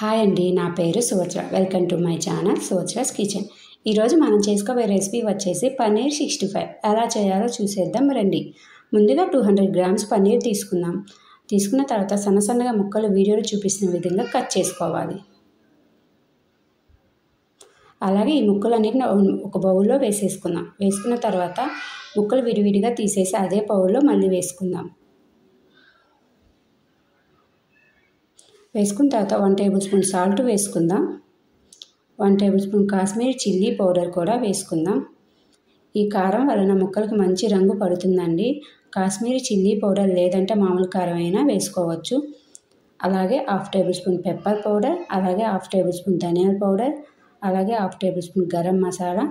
Hi అండి, నా పేరు Suvatra. Welcome to my channel Suvatra's kitchen. ఈరోజు మనం చేసుకోబోయే రెసిపీ వచ్చేసి పన్నీర్ 65. ఎలా చేయాలో చూసేద్దాం రండి. ముందుగా 200 గ్రామ్స్ పన్నీర్ తీసుకుందాం. తీసుకున్న తర్వాత సన్నగా ముక్కలు వీడియోలో చూపిస్తున్న విధంగా కట్ చేసుకోవాలి. అలాగే ఈ ముక్కలన్నిటిని ఒక బౌల్లో వేసేసుకుందాం. వేసుకున్న తర్వాత ముక్కలు విడివిడిగా తీసేసి అదే బౌల్లో మళ్ళీ వేసుకుందాం. వేసుకున్న తర్వాత 1 టేబుల్ స్పూన్ సాల్ట్ వేసుకుందాం. 1 table spoon Kashmiri chilli powder కూడా వేసుకుందాం. ఈ కారం వలన ముక్కలకు మంచి రంగు పడుతుందండి. కాశ్మీరీ చిల్లీ పౌడర్ లేదంటే మామూలు కారం అయినా వేసుకోవచ్చు. అలాగే 1/2 టేబుల్ స్పూన్ పెప్పర్ పౌడర్, అలాగే 1/2 టేబుల్ స్పూన్ ధనియాల పౌడర్, అలాగే 1/2 టేబుల్ స్పూన్ గరం మసాలా,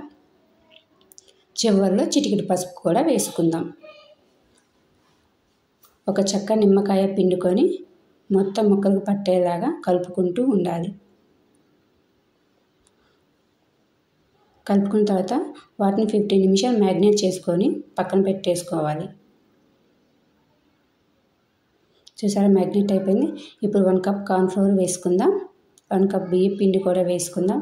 చివరిలో చిటికెడు పసుపు కూడా వేసుకుందాం. ఒక చెక్క నిమ్మకాయ పిండుకొని మొత్తం ముక్కలకు పట్టేలాగా కలుపుకుంటూ ఉండాలి. కలుపుకున్న తర్వాత వాటిని 15 నిమిషాలు మ్యారినేట్ చేసుకొని పక్కన పెట్టేసుకోవాలి. చూసారా, మ్యారినేట్ అయిపోయింది. ఇప్పుడు 1 కప్ కార్న్ ఫ్లోర్ వేసుకుందాం. 1 కప్ బియ్యం పిండి కూడా వేసుకుందాం.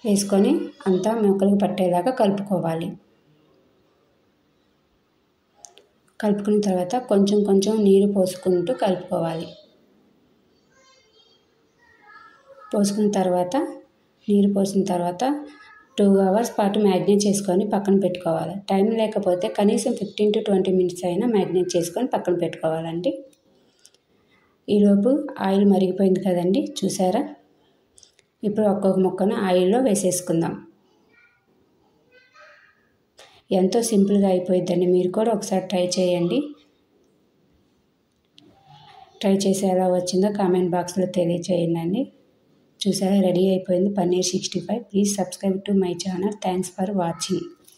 వేసుకొని అంతా ముక్కలకు పట్టేలాగా కలుపుకోవాలి. కలుపుకున్న తర్వాత కొంచెం నీరు పోసుకుంటూ కలుపుకోవాలి. నీరు పోసిన తర్వాత 2 అవర్స్ పాటు మ్యారినేట్ చేసుకొని పక్కన పెట్టుకోవాలి. టైం లేకపోతే కనీసం 15 to 20 మినిట్స్ అయినా మ్యారినేట్ చేసుకొని పక్కన పెట్టుకోవాలండి. ఈలోపు ఆయిల్ మరిగిపోయింది కదండి, చూసారా. ఇప్పుడు ఒక్కొక్క ముక్కను ఆయిల్లో వేసేసుకుందాం. ఎంతో సింపుల్గా అయిపోయిద్దండి. మీరు కూడా ఒకసారి ట్రై చేయండి. ట్రై చేసి ఎలా వచ్చిందో కామెంట్ బాక్స్లో తెలియచేయండి. చూసారా, రెడీ అయిపోయింది paneer 65. Please subscribe to my channel. Thanks for watching.